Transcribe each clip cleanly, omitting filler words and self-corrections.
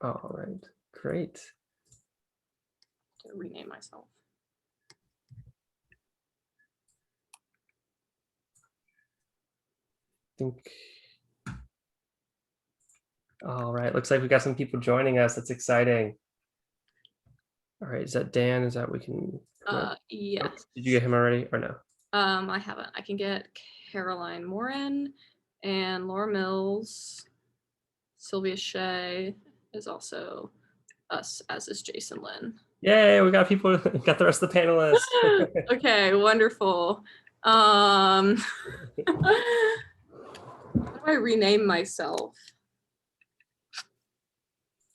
All right, great. To rename myself. Think. All right, looks like we got some people joining us. That's exciting. All right, is that Dan? Is that we can? Yes. Did you get him already or no? I haven't. I can get Caroline Morin and Laura Mills. Sylvia Shea is also us, as is Jason Lynn. Yay, we got people, got the rest of the panelists. Okay, wonderful. How do I rename myself?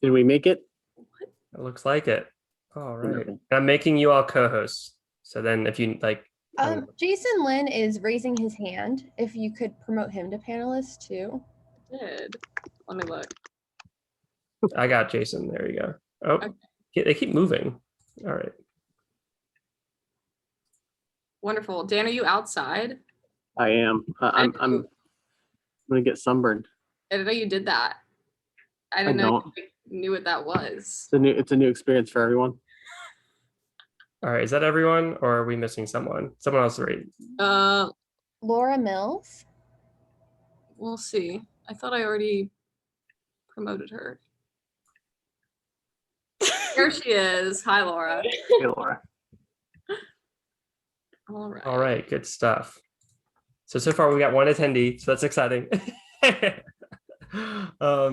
Did we make it? It looks like it. All right. Wonderful. I'm making you all co-hosts. So then if you like. Jason Lynn is raising his hand. If you could promote him to panelist too. Did. Let me look. I got Jason. There you go. Oh, Okay. They keep moving. All right. Wonderful. Dan, are you outside? I am. I'm gonna get sunburned. I didn't know you did that. I didn't know you knew what that was. It's a new experience for everyone. All right. Is that everyone or are we missing someone? Someone else read. Laura Mills. We'll see. I thought I already promoted her. Here she is. Hi, Laura. Hey, Laura. All right. Good stuff. So far we got one attendee, so that's exciting.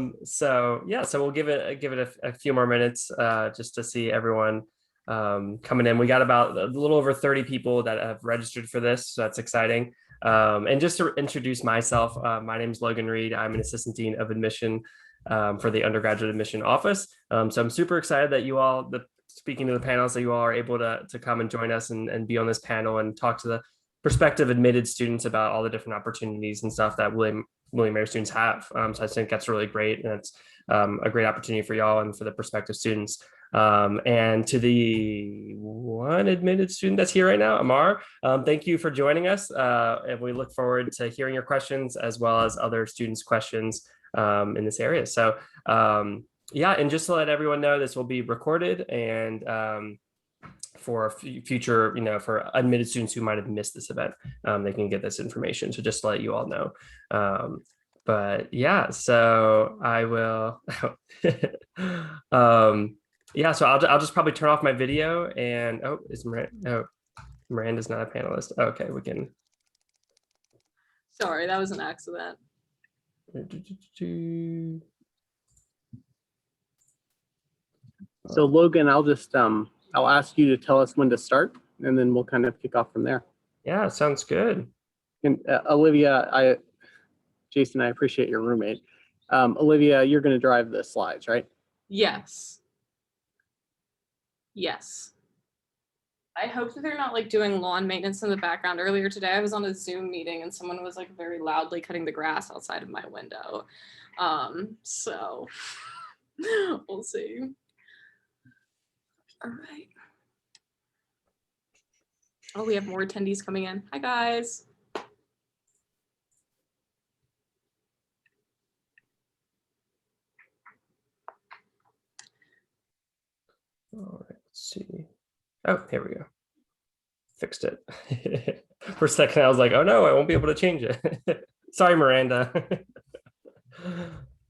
So we'll give it a few more minutes just to see everyone coming in. We got about a little over 30 people that have registered for this, so that's exciting. And just to introduce myself, my name is Logan Reed. I'm an assistant dean of admission for the undergraduate admission office. So I'm super excited that you all, speaking to the panelists, that you all are able to come and join us and be on this panel and talk to the prospective admitted students about all the different opportunities and stuff that William Mary students have. So I think that's really great, and it's a great opportunity for y'all and for the prospective students. And to the one admitted student that's here right now, Amar, thank you for joining us. And we look forward to hearing your questions as well as other students' questions in this area. So yeah, and just to let everyone know, this will be recorded and for future, for admitted students who might have missed this event, they can get this information. So just to let you all know. But yeah, so I will. Yeah, so I'll just probably turn off my video and Miranda's not a panelist. Okay, we can. Sorry, that was an accident. So Logan, I'll ask you to tell us when to start, and then we'll kind of kick off from there. Yeah, sounds good. And Olivia, Jason, I appreciate your roommate. Olivia, you're going to drive the slides, right? Yes. Yes. I hope that they're not like doing lawn maintenance in the background. Earlier today, I was on a Zoom meeting and someone was like very loudly cutting the grass outside of my window. So we'll see. All right. Oh, we have more attendees coming in. Hi, guys. All right, let's see. Oh, here we go. Fixed it. For a second, I was like, oh no, I won't be able to change it. Sorry, Miranda.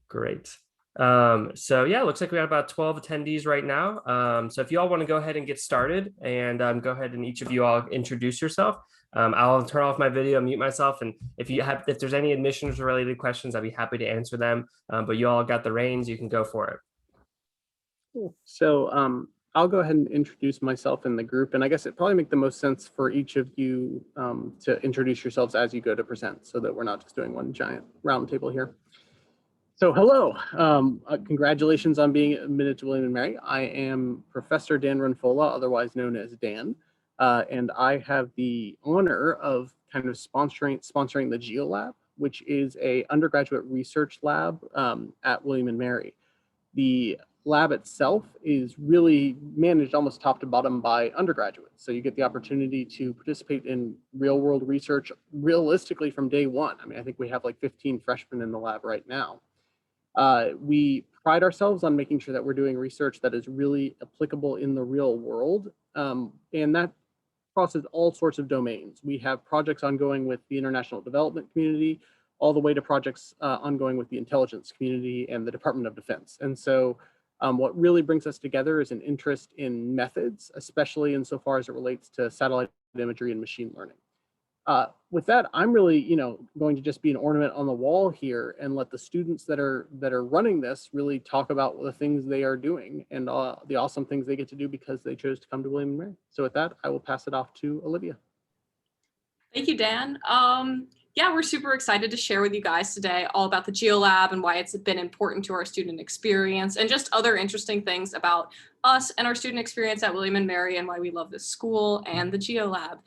Great. So yeah, it looks like we have about 12 attendees right now. So if you all want to go ahead and get started and go ahead and each of you all introduce yourself. I'll turn off my video, mute myself, and if there's any admissions related questions, I'd be happy to answer them. But you all got the reins, you can go for it. Cool. So I'll go ahead and introduce myself in the group, and I guess it probably make the most sense for each of you to introduce yourselves as you go to present, so that we're not just doing one giant round table here. So hello, congratulations on being admitted to William & Mary. I am Professor Dan Runfola, otherwise known as Dan, and I have the honor of kind of sponsoring the GeoLab, which is a undergraduate research lab at William & Mary. The lab itself is really managed almost top to bottom by undergraduates. So you get the opportunity to participate in real world research realistically from day one. I mean, I think we have like 15 freshmen in the lab right now. We pride ourselves on making sure that we're doing research that is really applicable in the real world. And that crosses all sorts of domains. We have projects ongoing with the international development community, all the way to projects ongoing with the intelligence community and the Department of Defense. And so what really brings us together is an interest in methods, especially insofar as it relates to satellite imagery and machine learning. With that, I'm really, going to just be an ornament on the wall here and let the students that are running this really talk about the things they are doing and the awesome things they get to do because they chose to come to William & Mary. So with that, I will pass it off to Olivia. Thank you, Dan. Yeah, we're super excited to share with you guys today all about the GeoLab and why it's been important to our student experience and just other interesting things about us and our student experience at William & Mary and why we love this school and the GeoLab.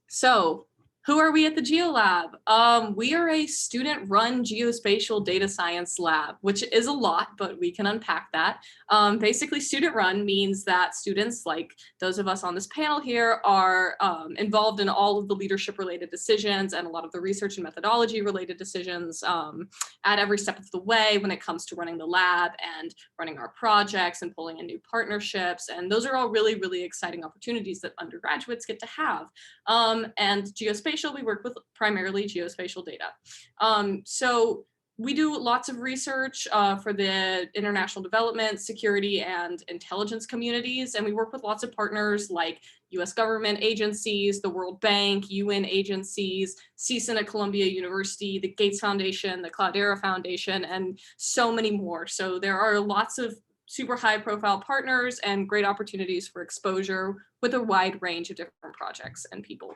So who are we at the GeoLab? We are a student-run geospatial data science lab, which is a lot, but we can unpack that. Basically, student-run means that students, like those of us on this panel here, are involved in all of the leadership-related decisions and a lot of the research and methodology-related decisions at every step of the way when it comes to running the lab and running our projects and pulling in new partnerships. And those are all really, really exciting opportunities that undergraduates get to have. And geospatial, we work with primarily geospatial data. So we do lots of research for the international development, security, and intelligence communities, and we work with lots of partners like US government agencies, the World Bank, UN agencies, CSUN at Columbia University, the Gates Foundation, the Cloudera Foundation, and so many more. So there are lots of super high profile partners and great opportunities for exposure with a wide range of different projects and people.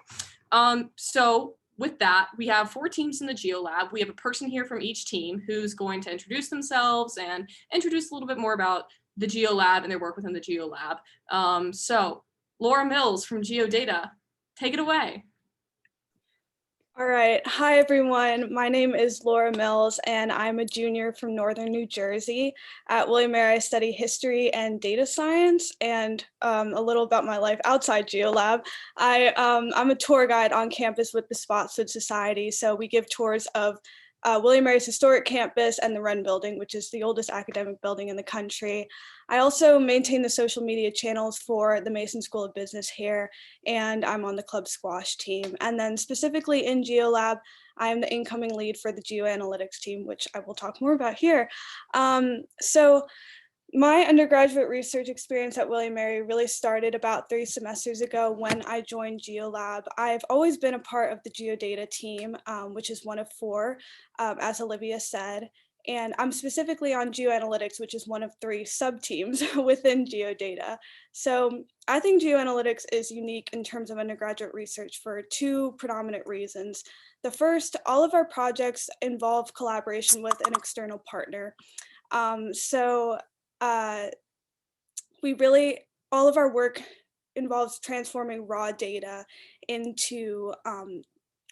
So with that, we have 4 teams in the GeoLab. We have a person here from each team who's going to introduce themselves and introduce a little bit more about the GeoLab and their work within the GeoLab. So Laura Mills from GeoData, take it away. All right. Hi, everyone. My name is Laura Mills, and I'm a junior from Northern New Jersey. At William & Mary, I study history and data science, and a little about my life outside GeoLab. I'm a tour guide on campus with the Spotswood Society, so we give tours of William & Mary's historic campus and the Wren Building, which is the oldest academic building in the country. I also maintain the social media channels for the Mason School of Business here, and I'm on the Club Squash team. And then specifically in GeoLab, I am the incoming lead for the geoanalytics team, which I will talk more about here. So my undergraduate research experience at William & Mary really started about 3 semesters ago when I joined GeoLab. I've always been a part of the GeoData team, which is one of 4, as Olivia said. And I'm specifically on geoanalytics, which is one of 3 sub-teams within GeoData. So I think geoanalytics is unique in terms of undergraduate research for 2 predominant reasons. The first, all of our projects involve collaboration with an external partner. All of our work involves transforming raw data into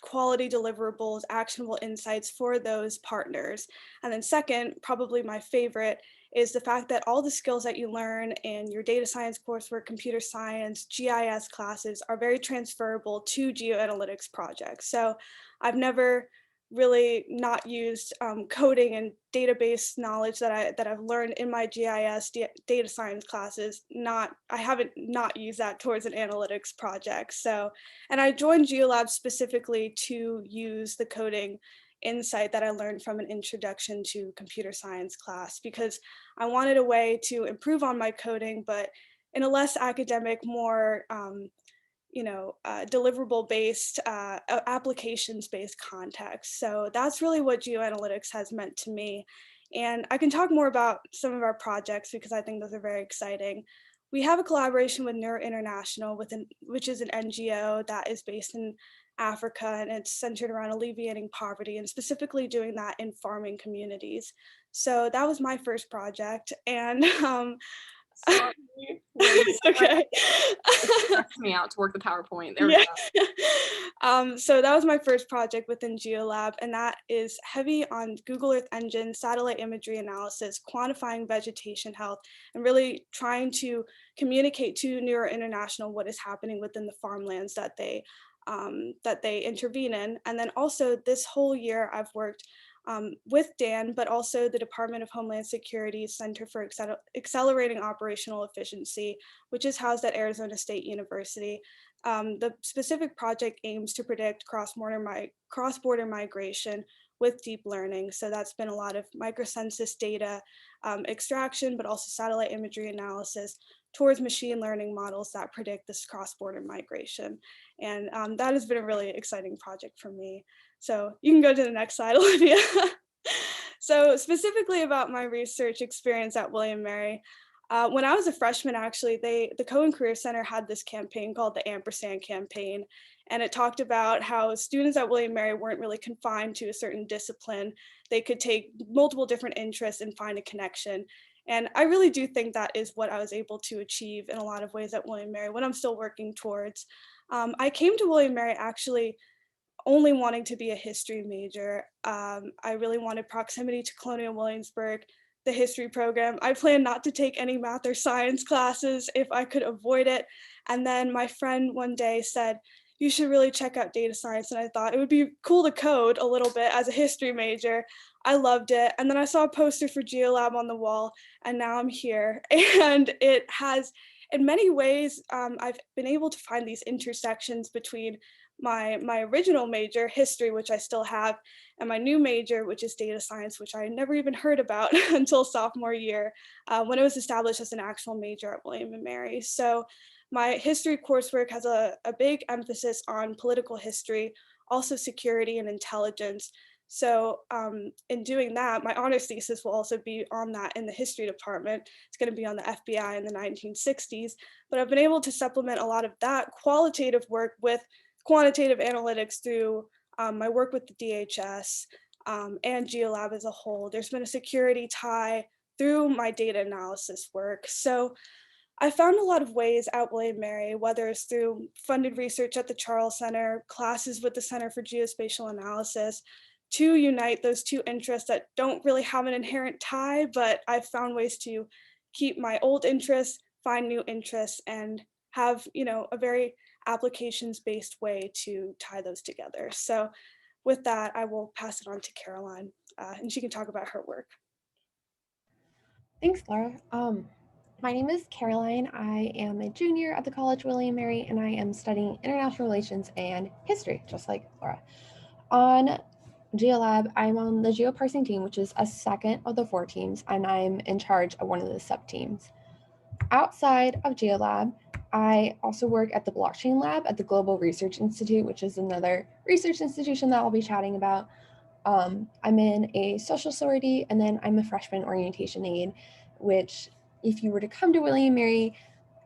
quality deliverables, actionable insights for those partners. And then second, probably my favorite, is the fact that all the skills that you learn in your data science coursework, computer science, GIS classes are very transferable to geoanalytics projects. So I've never really not used coding and database knowledge that I've learned in my GIS data science classes. I haven't not used that towards an analytics project. So, and I joined GeoLab specifically to use the coding insight that I learned from an introduction to computer science class, because I wanted a way to improve on my coding, but in a less academic, more deliverable-based, applications-based context. So that's really what geoanalytics has meant to me. And I can talk more about some of our projects because I think those are very exciting. We have a collaboration with Neuro International, which is an NGO that is based in Africa, and it's centered around alleviating poverty and specifically doing that in farming communities. So that was my first project, and Sorry. it's okay. It stressed me out to work the PowerPoint. There we go. So that was my first project within GeoLab, and that is heavy on Google Earth Engine, satellite imagery analysis, quantifying vegetation health, and really trying to communicate to Neuro International what is happening within the farmlands that they intervene in. And then also this whole year I've worked with Dan, but also the Department of Homeland Security's Center for Accelerating Operational Efficiency, which is housed at Arizona State University. The specific project aims to predict cross-border migration with deep learning. So that's been a lot of microcensus data extraction, but also satellite imagery analysis towards machine learning models that predict this cross-border migration. And that has been a really exciting project for me. So you can go to the next slide, Olivia. So specifically about my research experience at William Mary, when I was a freshman, actually, the Cohen Career Center had this campaign called the Ampersand Campaign, and it talked about how students at William Mary weren't really confined to a certain discipline. They could take multiple different interests and find a connection. And I really do think that is what I was able to achieve in a lot of ways at William Mary, what I'm still working towards. I came to William Mary actually only wanting to be a history major. I really wanted proximity to Colonial Williamsburg, the history program. I planned not to take any math or science classes if I could avoid it. And then my friend one day said, you should really check out data science. And I thought it would be cool to code a little bit as a history major. I loved it. And then I saw a poster for GeoLab on the wall, and now I'm here. And it has, in many ways, I've been able to find these intersections between my original major, history, which I still have, and my new major, which is data science, which I never even heard about until sophomore year, when it was established as an actual major at William & Mary. So my history coursework has a big emphasis on political history, also security and intelligence. So in doing that, my honors thesis will also be on that in the history department. It's going to be on the FBI in the 1960s, but I've been able to supplement a lot of that qualitative work with quantitative analytics through my work with the DHS and GeoLab as a whole. There's been a security tie through my data analysis work. So I found a lot of ways at William Mary, whether it's through funded research at the Charles Center, classes with the Center for Geospatial Analysis, to unite those two interests that don't really have an inherent tie, but I've found ways to keep my old interests, find new interests, and have, a very applications-based way to tie those together. So with that, I will pass it on to Caroline, and she can talk about her work. Thanks, Laura. My name is Caroline. I am a junior at the College William Mary, and I am studying international relations and history, just like Laura. On GeoLab, I'm on the geoparsing team, which is a second of the 4 teams, and I'm in charge of one of the sub-teams. Outside of GeoLab, I also work at the Blockchain Lab at the Global Research Institute, which is another research institution that I'll be chatting about. I'm in a social sorority, and then I'm a freshman orientation aide, which if you were to come to William Mary,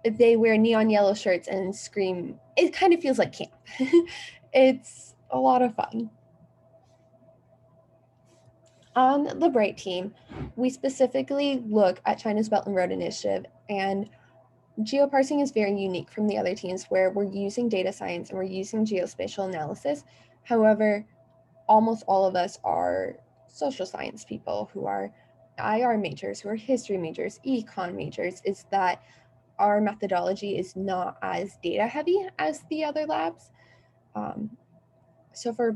they wear neon yellow shirts and scream. It kind of feels like camp. It's a lot of fun. On the BRIGHT team, we specifically look at China's Belt and Road Initiative, and geoparsing is very unique from the other teams where we're using data science and we're using geospatial analysis. However, almost all of us are social science people who are IR majors, who are history majors, econ majors, is that our methodology is not as data heavy as the other labs.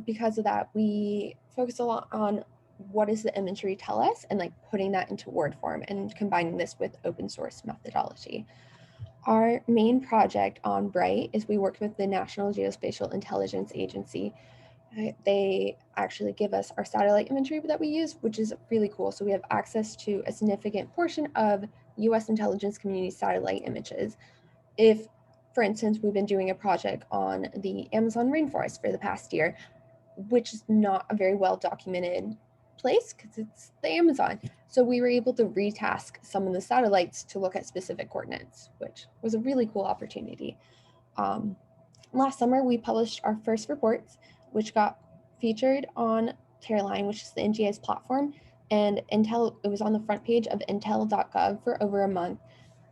Because of that, we focus a lot on what does the imagery tell us and putting that into word form and combining this with open source methodology. Our main project on BRIGHT is we worked with the National Geospatial Intelligence Agency. They actually give us our satellite imagery that we use, which is really cool. So we have access to a significant portion of US intelligence community satellite images. If, for instance, we've been doing a project on the Amazon rainforest for the past year, which is not a very well documented place because it's the Amazon. So we were able to retask some of the satellites to look at specific coordinates, which was a really cool opportunity. Last summer, we published our first reports, which got featured on Caroline, which is the NGA's platform, and Intel, it was on the front page of intel.gov for over a month.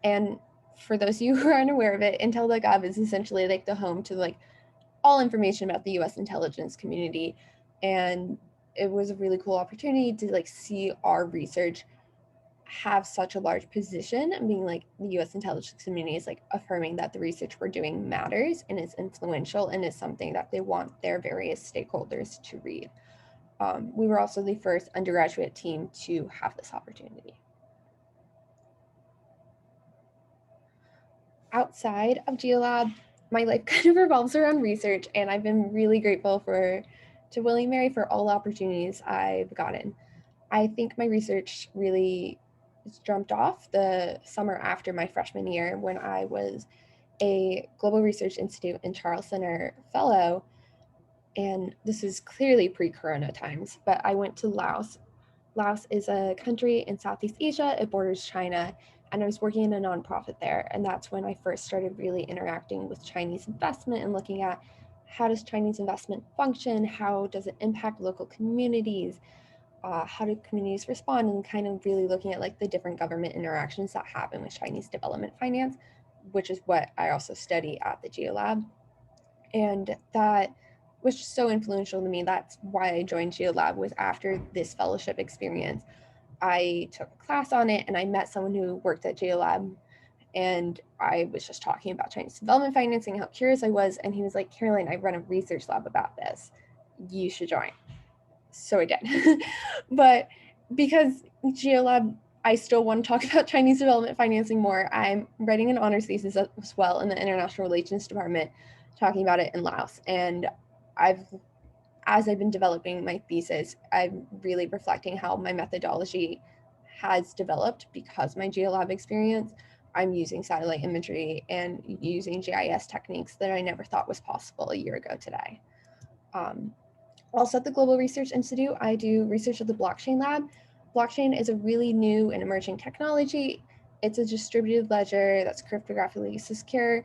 And for those of you who are unaware of it, intel.gov is essentially the home to all information about the US intelligence community. And it was a really cool opportunity to see our research have such a large position and being the US intelligence community is affirming that the research we're doing matters and is influential and is something that they want their various stakeholders to read. We were also the first undergraduate team to have this opportunity. Outside of GeoLab, my life kind of revolves around research, and I've been really grateful to William & Mary for all the opportunities I've gotten. I think my research really jumped off the summer after my freshman year when I was a Global Research Institute and Charles Center fellow. And this is clearly pre-corona times, but I went to Laos. Laos is a country in Southeast Asia. It borders China, and I was working in a nonprofit there. And that's when I first started really interacting with Chinese investment and looking at how does Chinese investment function? How does it impact local communities? How do communities respond? And kind of really looking at like the different government interactions that happen with Chinese development finance, which is what I also study at the GeoLab. And that was just so influential to me. That's why I joined GeoLab, was after this fellowship experience. I took a class on it and I met someone who worked at GeoLab, and I was just talking about Chinese development financing, how curious I was. And he was like, Caroline, I run a research lab about this. You should join. So I did. But because GeoLab, I still want to talk about Chinese development financing more. I'm writing an honors thesis as well in the International Relations Department, talking about it in Laos. And as I've been developing my thesis, I'm really reflecting how my methodology has developed because my GeoLab experience. I'm using satellite imagery and using GIS techniques that I never thought was possible a year ago today. Also at the Global Research Institute, I do research at the Blockchain Lab. Blockchain is a really new and emerging technology. It's a distributed ledger that's cryptographically secure,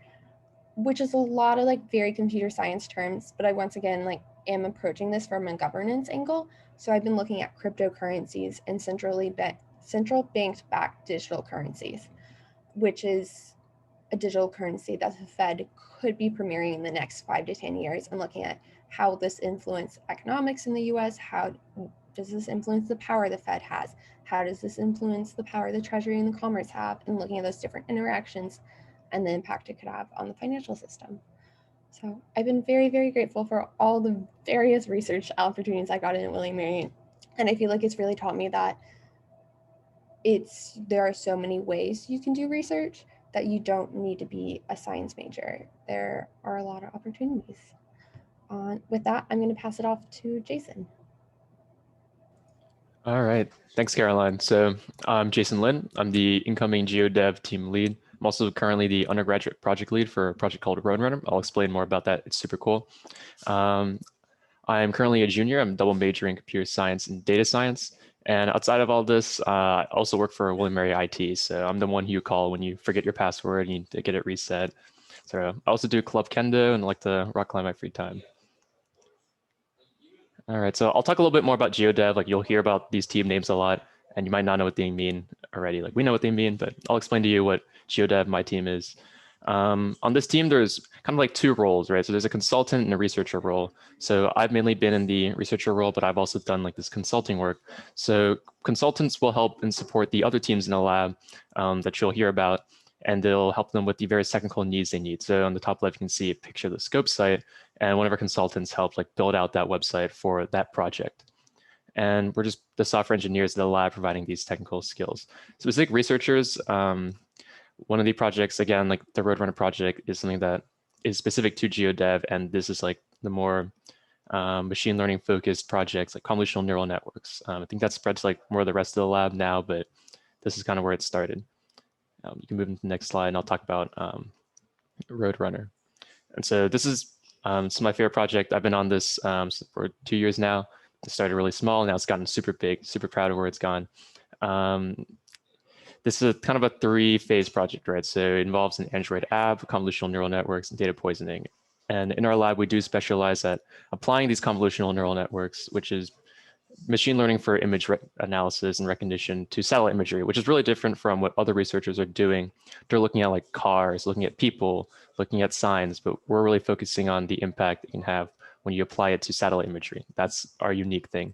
which is a lot of like very computer science terms, but I once again like am approaching this from a governance angle. So I've been looking at cryptocurrencies and central banked backed digital currencies, which is a digital currency that the Fed could be premiering in the next 5 to 10 years, and looking at how this influence economics in the US, how does this influence the power the Fed has, how does this influence the power the Treasury and the Commerce have, and looking at those different interactions and the impact it could have on the financial system. So I've been very, very grateful for all the various research opportunities I got in at William & Mary. And I feel like it's really taught me that there are so many ways you can do research that you don't need to be a science major. There are a lot of opportunities. With that, I'm going to pass it off to Jason. All right, thanks, Caroline. So I'm Jason Lin. I'm the incoming GeoDev team lead. I'm also currently the undergraduate project lead for a project called Roadrunner. I'll explain more about that. It's super cool. I'm currently a junior. I'm double majoring in computer science and data science. And outside of all this, I also work for William & Mary IT. So I'm the one who you call when you forget your password and you need to get it reset. So I also do Club Kendo and like to rock climb my free time. All right, so I'll talk a little bit more about GeoDev. Like you'll hear about these team names a lot, and you might not know what they mean already. Like we know what they mean, but I'll explain to you what GeoDev, my team, is. On this team, there's kind of like two roles, right? So there's a consultant and a researcher role. So I've mainly been in the researcher role, but I've also done like this consulting work. So consultants will help and support the other teams in the lab that you'll hear about, and they'll help them with the various technical needs they need. So on the top left, you can see a picture of the scope site, and one of our consultants helped like build out that website for that project. And we're just the software engineers in the lab providing these technical skills. Specific researchers, one of the projects, again, like the Roadrunner project, is something that is specific to GeoDev, and this is like the more machine learning focused projects like convolutional neural networks. I think that spreads like more of the rest of the lab now, but this is kind of where it started. You can move into the next slide and I'll talk about Roadrunner. And so this is my favorite project. I've been on this for 2 years now. It started really small, now it's gotten super big, super proud of where it's gone. This is kind of a 3-phase project, right? So it involves an Android app, convolutional neural networks, and data poisoning. And in our lab, we do specialize at applying these convolutional neural networks, which is machine learning for image analysis and recognition, to satellite imagery, which is really different from what other researchers are doing. They're looking at like cars, looking at people, looking at signs, but we're really focusing on the impact it can have when you apply it to satellite imagery. That's our unique thing.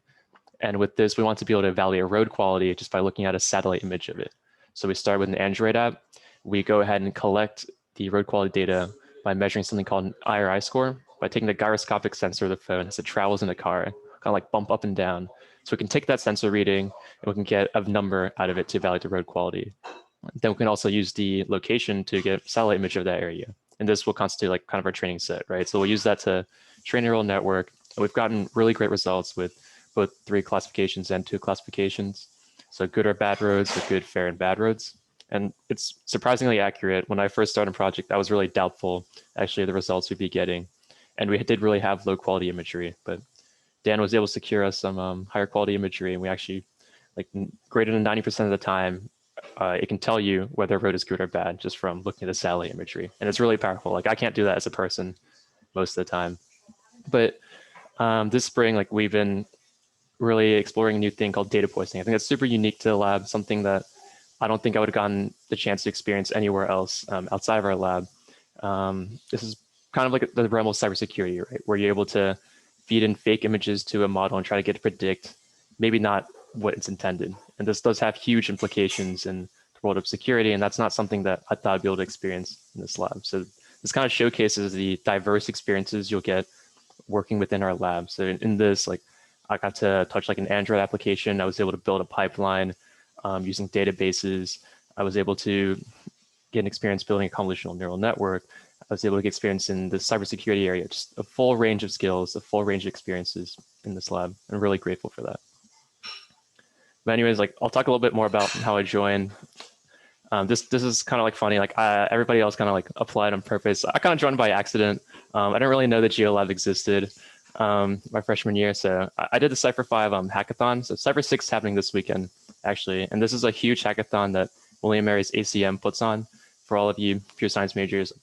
And with this, we want to be able to evaluate road quality just by looking at a satellite image of it. So we start with an Android app. We go ahead and collect the road quality data by measuring something called an IRI score, by taking the gyroscopic sensor of the phone as it travels in the car, kind of like bump up and down. So we can take that sensor reading and we can get a number out of it to evaluate the road quality. Then we can also use the location to get satellite image of that area. And this will constitute like kind of our training set, right? So we'll use that to train a neural network. And we've gotten really great results with both 3 classifications and 2 classifications. So good or bad roads, so good, fair, and bad roads. And it's surprisingly accurate. When I first started a project, I was really doubtful actually of the results we'd be getting. And we did really have low quality imagery, but Dan was able to secure us some higher quality imagery, and we actually, like greater than 90% of the time, it can tell you whether a road is good or bad just from looking at the satellite imagery. And it's really powerful. Like I can't do that as a person most of the time. But this spring, like we've been really exploring a new thing called data poisoning. I think that's super unique to the lab, something that I don't think I would have gotten the chance to experience anywhere else outside of our lab. This is kind of like the realm of cybersecurity, right? Where you're able to feed in fake images to a model and try to get to predict maybe not what it's intended. And this does have huge implications in the world of security. And that's not something that I thought I'd be able to experience in this lab. So this kind of showcases the diverse experiences you'll get working within our lab. So in this, like I got to touch like an Android application. I was able to build a pipeline using databases. I was able to get an experience building a convolutional neural network. I was able to get experience in the cybersecurity area, just a full range of skills, a full range of experiences in this lab. I'm really grateful for that. But anyways, like I'll talk a little bit more about how I joined. This is kind of like funny. Like everybody else kind of like applied on purpose. I kind of joined by accident. I didn't really know that GeoLab existed my freshman year. So I did the Cypher 5 hackathon. So Cypher 6 is happening this weekend, actually. And this is a huge hackathon that William Mary's ACM puts on for all of you pure science majors.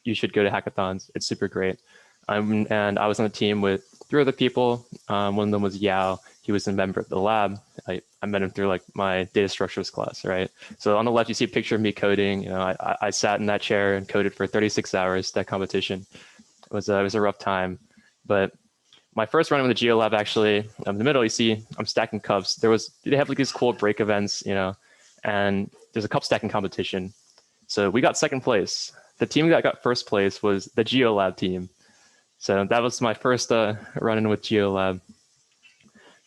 You should go to hackathons. It's super great. And I was on the team with 3 other people. One of them was Yao. He was a member of the lab. I met him through like my data structures class, right? So on the left, you see a picture of me coding. You know, I sat in that chair and coded for 36 hours, that competition. It was a rough time. But my first run with the GeoLab, actually, in the middle, you see I'm stacking cups. They have like these cool break events, you know, and there's a cup stacking competition. So we got second place. The team that got first place was the GeoLab team. So that was my first run-in with GeoLab.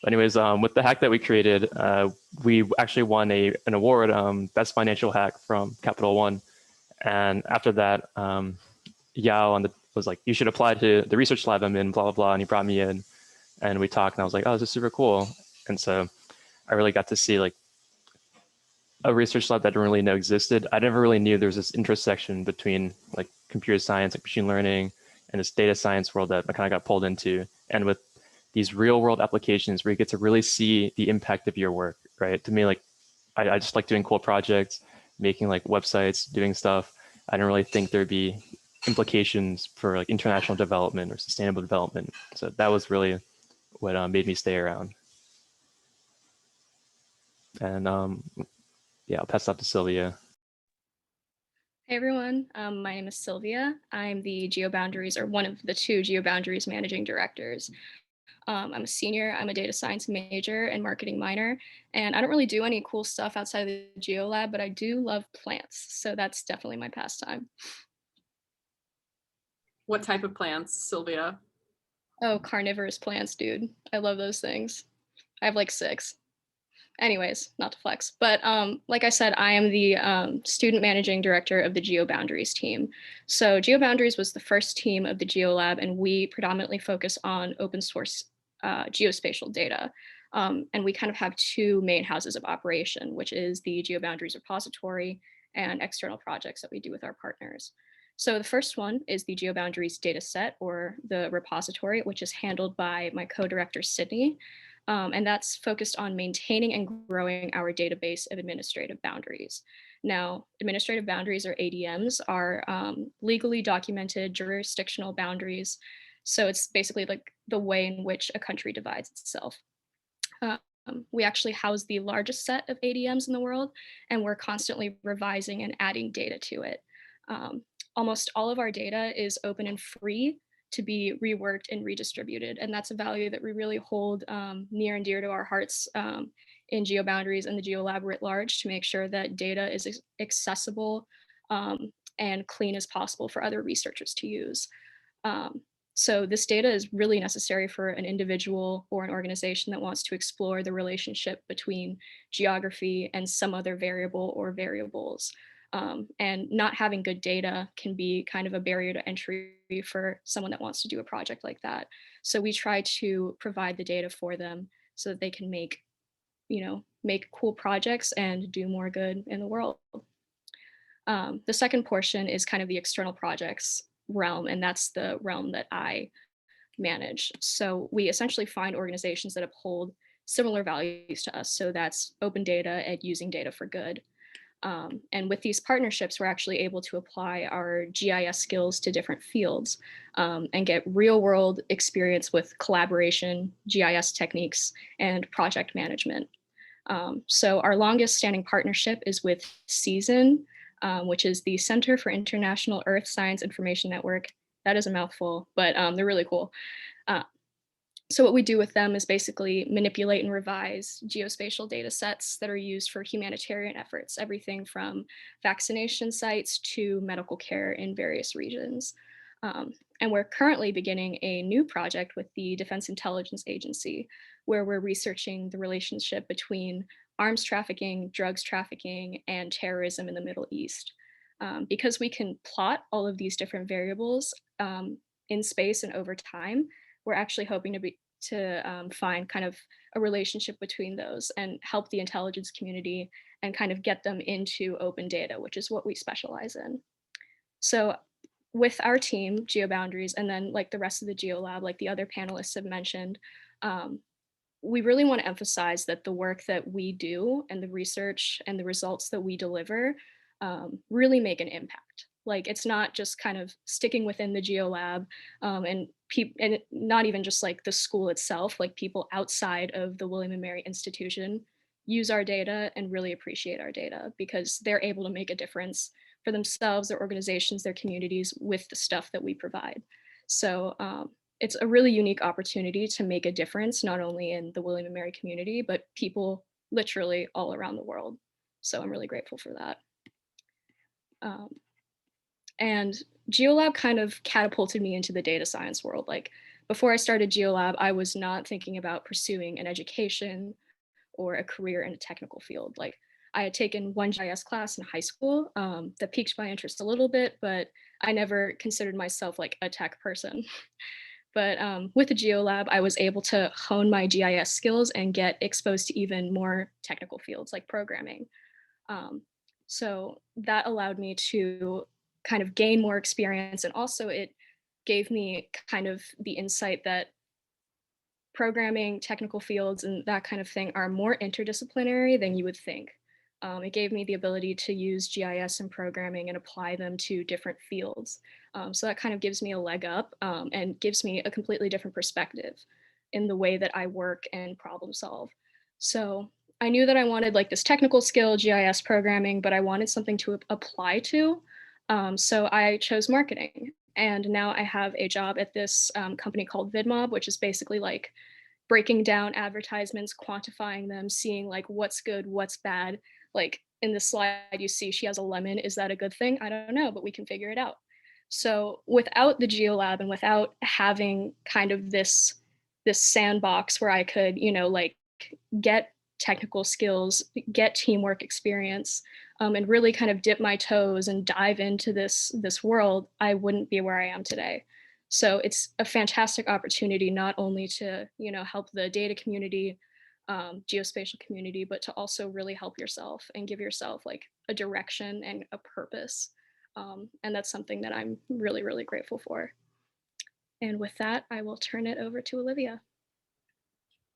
Anyways, with the hack that we created, we actually won an award, Best Financial Hack from Capital One. And after that, Yao was like, you should apply to the research lab I'm in, blah, blah, blah. And he brought me in and we talked and I was like, oh, this is super cool. And so I really got to see like a research lab that I didn't really know existed. I never really knew there was this intersection between like computer science, like machine learning, and this data science world that I kind of got pulled into. And with these real world applications where you get to really see the impact of your work, right? To me, like, I just like doing cool projects, making like websites, doing stuff. I didn't really think there'd be implications for like international development or sustainable development. So that was really what made me stay around. And yeah, I'll pass it off to Sylvia. Hey everyone, my name is Sylvia. I'm the GeoBoundaries, or one of the 2 GeoBoundaries managing directors. I'm a senior, I'm a data science major and marketing minor, and I don't really do any cool stuff outside of the GeoLab, but I do love plants, so that's definitely my pastime. What type of plants, Sylvia? Oh, carnivorous plants, dude. I love those things. I have like 6. Anyways, not to flex, but like I said, I am the student managing director of the GeoBoundaries team. So GeoBoundaries was the first team of the GeoLab, and we predominantly focus on open source geospatial data. And we kind of have 2 main houses of operation, which is the GeoBoundaries repository and external projects that we do with our partners. So the first one is the GeoBoundaries dataset, or the repository, which is handled by my co-director, Sydney. And that's focused on maintaining and growing our database of administrative boundaries. Now, administrative boundaries, or ADMs, are legally documented jurisdictional boundaries. So it's basically like the way in which a country divides itself. We actually house the largest set of ADMs in the world, and we're constantly revising and adding data to it. Almost all of our data is open and free to be reworked and redistributed. And that's a value that we really hold near and dear to our hearts in GeoBoundaries and the GeoLab writ large, to make sure that data is accessible and clean as possible for other researchers to use. So this data is really necessary for an individual or an organization that wants to explore the relationship between geography and some other variable or variables. And not having good data can be kind of a barrier to entry for someone that wants to do a project like that. So we try to provide the data for them so that they can make cool projects and do more good in the world. The second portion is kind of the external projects realm, and that's the realm that I manage. So we essentially find organizations that uphold similar values to us. So that's open data and using data for good. And with these partnerships, we're actually able to apply our GIS skills to different fields and get real world experience with collaboration, GIS techniques, and project management. So our longest standing partnership is with CEASON, which is the Center for International Earth Science Information Network. That is a mouthful, but they're really cool. So what we do with them is basically manipulate and revise geospatial data sets that are used for humanitarian efforts, everything from vaccination sites to medical care in various regions. And we're currently beginning a new project with the Defense Intelligence Agency, where we're researching the relationship between arms trafficking, drugs trafficking, and terrorism in the Middle East. Because we can plot all of these different variables in space and over time, we're actually hoping to find kind of a relationship between those and help the intelligence community and kind of get them into open data, which is what we specialize in. So with our team, GeoBoundaries, and then like the rest of the GeoLab, like the other panelists have mentioned, we really want to emphasize that the work that we do and the research and the results that we deliver really make an impact. Like it's not just kind of sticking within the GeoLab and not even just like the school itself, like people outside of the William & Mary institution use our data and really appreciate our data because they're able to make a difference for themselves, their organizations, their communities with the stuff that we provide. So it's a really unique opportunity to make a difference, not only in the William & Mary community, but people literally all around the world. So I'm really grateful for that. And GeoLab kind of catapulted me into the data science world. Like before I started GeoLab, I was not thinking about pursuing an education or a career in a technical field. Like I had taken one GIS class in high school that piqued my interest a little bit, but I never considered myself like a tech person. But with the GeoLab, I was able to hone my GIS skills and get exposed to even more technical fields like programming. So that allowed me to kind of gain more experience, and also it gave me kind of the insight that programming, technical fields, and that kind of thing are more interdisciplinary than you would think. It gave me the ability to use GIS and programming and apply them to different fields. So that kind of gives me a leg up and gives me a completely different perspective in the way that I work and problem solve. So I knew that I wanted like this technical skill, GIS programming, but I wanted something to apply to. So I chose marketing. And now I have a job at this company called VidMob, which is basically like breaking down advertisements, quantifying them, seeing like what's good, what's bad. Like in the slide you see, she has a lemon. Is that a good thing? I don't know, but we can figure it out. So without the GeoLab and without having kind of this sandbox where I could, like get technical skills, get teamwork experience, and really kind of dip my toes and dive into this world, I wouldn't be where I am today. So it's a fantastic opportunity, not only to, help the data community, geospatial community, but to also really help yourself and give yourself like a direction and a purpose. And that's something that I'm really, really grateful for. And with that, I will turn it over to Olivia.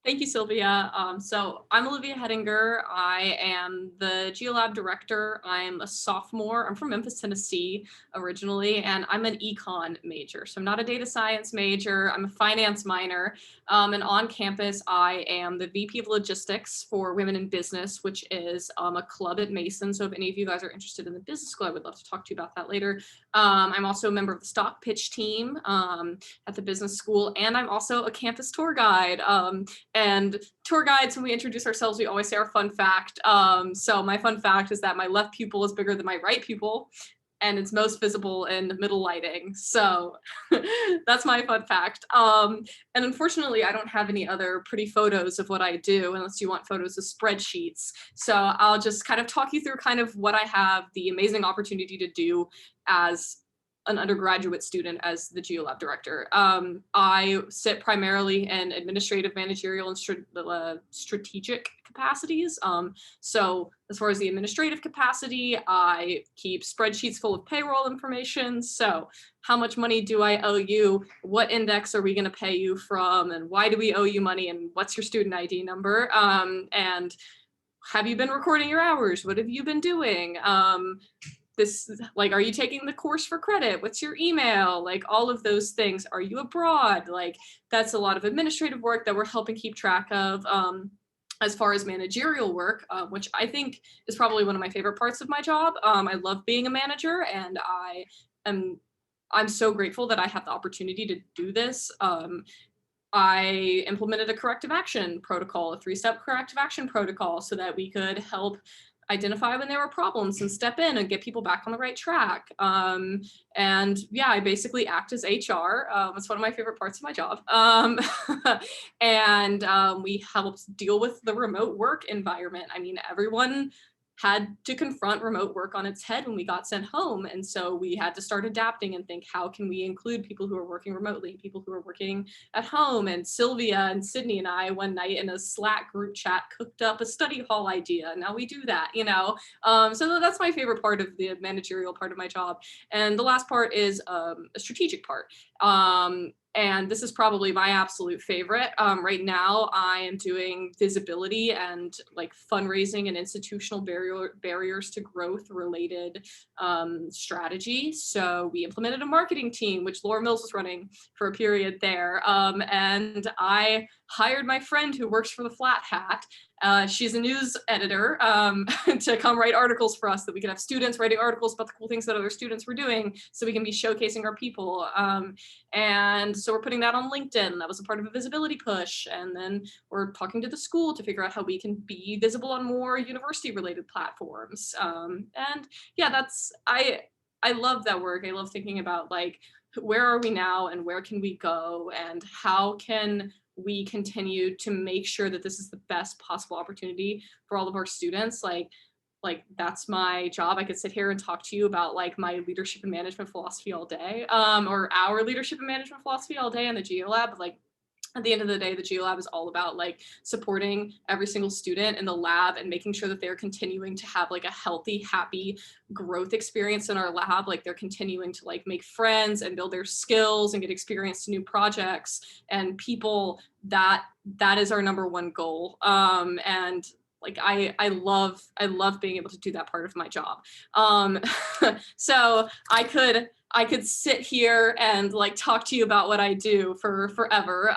Thank you, Sylvia. So I'm Olivia Hettinger. I am the GeoLab director. I'm a sophomore. I'm from Memphis, Tennessee originally, and I'm an econ major. So I'm not a data science major. I'm a finance minor. And on campus, I am the VP of logistics for Women in Business, which is a club at Mason. So if any of you guys are interested in the business school, I would love to talk to you about that later. I'm also a member of the stock pitch team at the business school, and I'm also a campus tour guide. And tour guides, when we introduce ourselves, we always say our fun fact. So my fun fact is that my left pupil is bigger than my right pupil. and it's most visible in middle lighting. So that's my fun fact. And unfortunately, I don't have any other pretty photos of what I do unless you want photos of spreadsheets. So I'll just kind of talk you through kind of what I have the amazing opportunity to do as an undergraduate student as the GeoLab director. I sit primarily in administrative, managerial, and strategic capacities. So as far as the administrative capacity, I keep spreadsheets full of payroll information. So how much money do I owe you? What index are we going to pay you from? And why do we owe you money? And what's your student ID number? And have you been recording your hours? What have you been doing? This, like, are you taking the course for credit? What's your email? Like, all of those things. Are you abroad? Like, that's a lot of administrative work that we're helping keep track of. As far as managerial work, which I think is probably one of my favorite parts of my job. I love being a manager, and I'm so grateful that I have the opportunity to do this. I implemented a corrective action protocol, a 3-step corrective action protocol, so that we could help identify when there were problems and step in and get people back on the right track. And yeah, I basically act as HR. It's one of my favorite parts of my job. And we helped deal with the remote work environment. I mean, everyone had to confront remote work on its head when we got sent home. And so we had to start adapting and think, how can we include people who are working remotely, people who are working at home? And Sylvia and Sydney and I one night in a Slack group chat cooked up a study hall idea. Now we do that, you know? So that's my favorite part of the managerial part of my job. And the last part is a strategic part. And this is probably my absolute favorite. Right now, I am doing visibility and like fundraising and institutional barriers to growth related strategy. So we implemented a marketing team, which Laura Mills was running for a period there. And I hired my friend who works for the Flat Hat. She's a news editor to come write articles for us, that we can have students writing articles about the cool things that other students were doing, so we can be showcasing our people. And so we're putting that on LinkedIn. That was a part of a visibility push. And then we're talking to the school to figure out how we can be visible on more university related platforms. And yeah, I love that work. I love thinking about like, where are we now and where can we go, and how can we continue to make sure that this is the best possible opportunity for all of our students. Like that's my job. I could sit here and talk to you about like my leadership and management philosophy all day, or our leadership and management philosophy all day in the GeoLab. But like, at the end of the day, the GeoLab is all about like supporting every single student in the lab and making sure that they're continuing to have like a healthy, happy growth experience in our lab. Like they're continuing to like make friends and build their skills and get experience to new projects and people. That is our number one goal. And like I love being able to do that part of my job. So I could sit here and like talk to you about what I do for forever.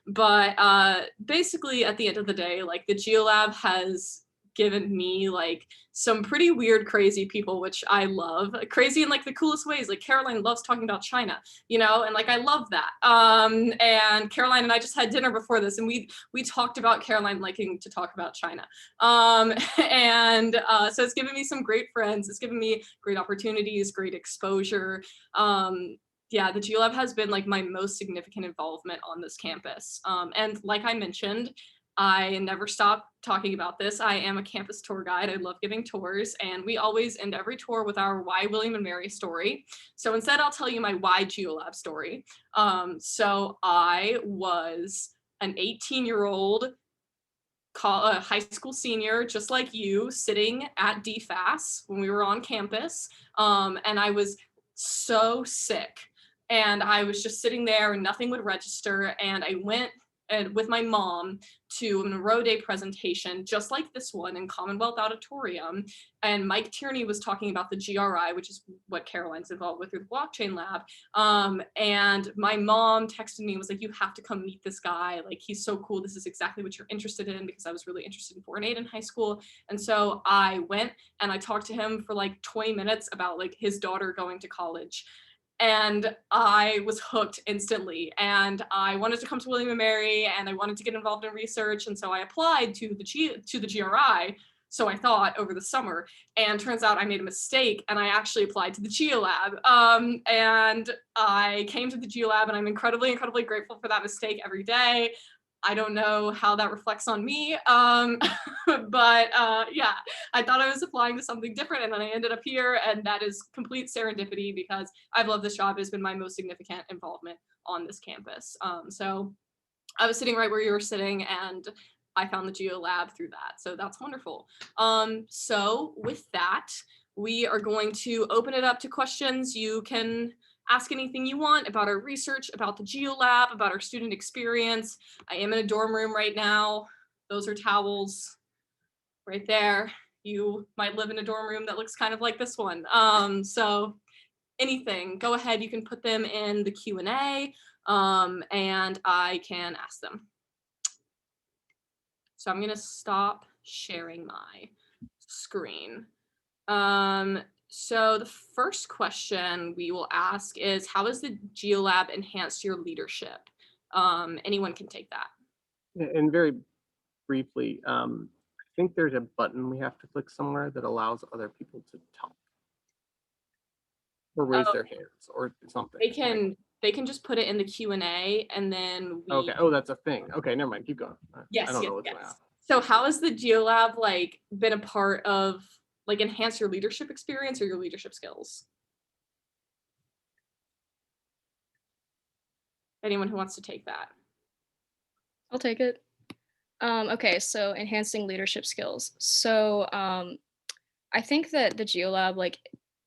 But basically at the end of the day, like the GeoLab has given me like some pretty weird, crazy people, which I love. Crazy in like the coolest ways. Like Caroline loves talking about China, you know, and like I love that. And Caroline and I just had dinner before this, and we talked about Caroline liking to talk about China. So it's given me some great friends. It's given me great opportunities, great exposure. Yeah, the GeoLab has been like my most significant involvement on this campus. And like I mentioned, I never stop talking about this. I am a campus tour guide. I love giving tours, and we always end every tour with our Why William and Mary story. So instead, I'll tell you my Why GeoLab story. So I was an 18-year-old high school senior, just like you, sitting at DFAS when we were on campus, and I was so sick, and I was just sitting there and nothing would register, and I went with my mom to a Monroe Day presentation, just like this one in Commonwealth Auditorium. And Mike Tierney was talking about the GRI, which is what Caroline's involved with the blockchain lab. And my mom texted me and was like, you have to come meet this guy. Like, he's so cool. This is exactly what you're interested in, because I was really interested in foreign aid in high school. And so I went and I talked to him for like 20 minutes about like his daughter going to college. And I was hooked instantly, and I wanted to come to William & Mary, and I wanted to get involved in research, and so I applied to the GRI So I thought over the summer, and turns out I made a mistake and I actually applied to the GeoLab. And I came to the GeoLab and I'm incredibly, incredibly grateful for that mistake every day. I don't know how that reflects on me, but yeah, I thought I was applying to something different and then I ended up here, and that is complete serendipity because I've loved this job. It's been my most significant involvement on this campus. So I was sitting right where you were sitting and I found the GeoLab through that. So that's wonderful. So with that, we are going to open it up to questions. You can ask anything you want about our research, about the GeoLab, about our student experience. I am in a dorm room right now. Those are towels right there. You might live in a dorm room that looks kind of like this one. So anything, go ahead, you can put them in the Q&A and I can ask them. So I'm gonna stop sharing my screen. So the first question we will ask is, how has the GeoLab enhanced your leadership? Anyone can take that. And very briefly, I think there's a button we have to click somewhere that allows other people to talk or raise their hands or something. They can just put it in the Q&A and then we... Okay. Oh, that's a thing. Okay, never mind. Keep going. Yes, I don't yes, know what's yes. going on. So how has the GeoLab like been a part of like enhance your leadership experience or your leadership skills? Anyone who wants to take that? I'll take it. Okay, so enhancing leadership skills. So I think that the GeoLab like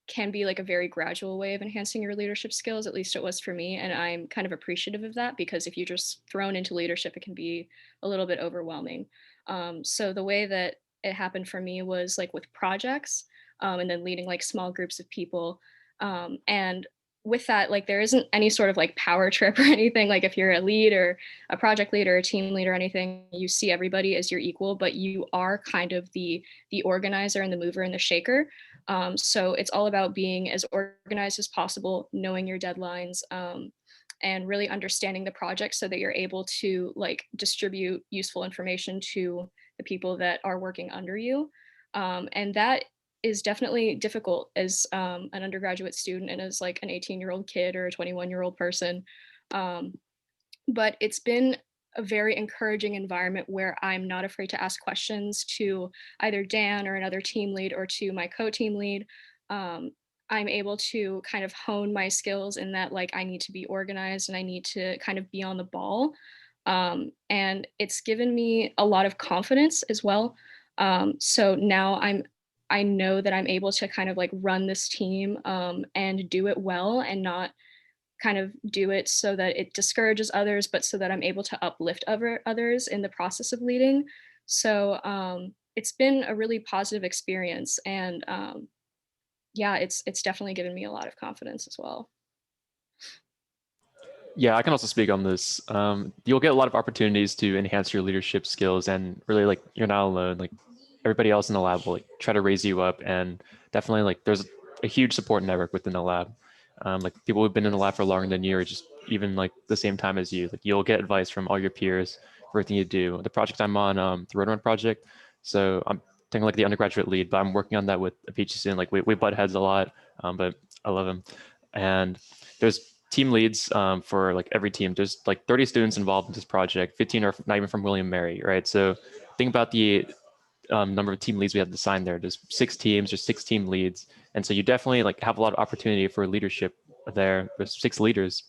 can be like a very gradual way of enhancing your leadership skills. At least it was for me, and I'm kind of appreciative of that because if you're just thrown into leadership, it can be a little bit overwhelming. So the way that it happened for me was like with projects, and then leading like small groups of people, and with that, like there isn't any sort of like power trip or anything. Like if you're a lead or a project leader, a team leader, anything, you see everybody as your equal, but you are kind of the organizer and the mover and the shaker. So it's all about being as organized as possible, knowing your deadlines, and really understanding the project so that you're able to like distribute useful information to the people that are working under you. And that is definitely difficult as an undergraduate student and as like an 18-year-old kid or a 21-year-old person. But it's been a very encouraging environment where I'm not afraid to ask questions to either Dan or another team lead or to my co-team lead. I'm able to kind of hone my skills in that like I need to be organized and I need to kind of be on the ball. And it's given me a lot of confidence as well. So now I know that I'm able to kind of like run this team and do it well and not kind of do it so that it discourages others, but so that I'm able to uplift others in the process of leading. So it's been a really positive experience, and yeah, it's definitely given me a lot of confidence as well. Yeah, I can also speak on this. You'll get a lot of opportunities to enhance your leadership skills, and really like you're not alone. Like everybody else in the lab will like try to raise you up, and definitely like there's a huge support network within the lab. Like people who've been in the lab for longer than you, or just even like the same time as you. Like you'll get advice from all your peers for everything you do. The project I'm on, the Roadrun project. So I'm taking like the undergraduate lead, but I'm working on that with a PhD student. Like we butt heads a lot, but I love him. And there's team leads for like every team. There's like 30 students involved in this project. 15 are not even from William & Mary, right? So think about the number of team leads we have to assign there. There's 6 teams, there's 6 team leads. And so you definitely like have a lot of opportunity for leadership there. There's 6 leaders.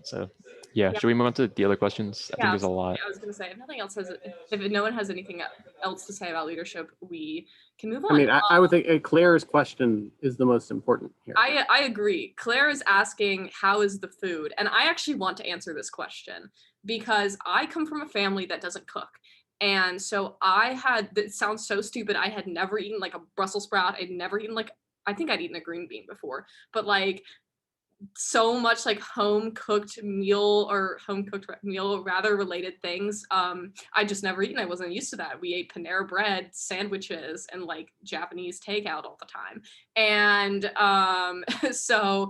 So yeah, should we move on to the other questions? I think there's a lot. I was gonna say, if nothing else has, if no one has anything else to say about leadership, we can move on. I mean, I would think Claire's question is the most important here. I agree. Claire is asking, how is the food? And I actually want to answer this question because I come from a family that doesn't cook. And so it sounds so stupid, I had never eaten like a Brussels sprout. I'd never eaten like, I think I'd eaten a green bean before, but like so much like home cooked meal rather related things. I just never eaten. I wasn't used to that. We ate Panera bread sandwiches and like Japanese takeout all the time. And so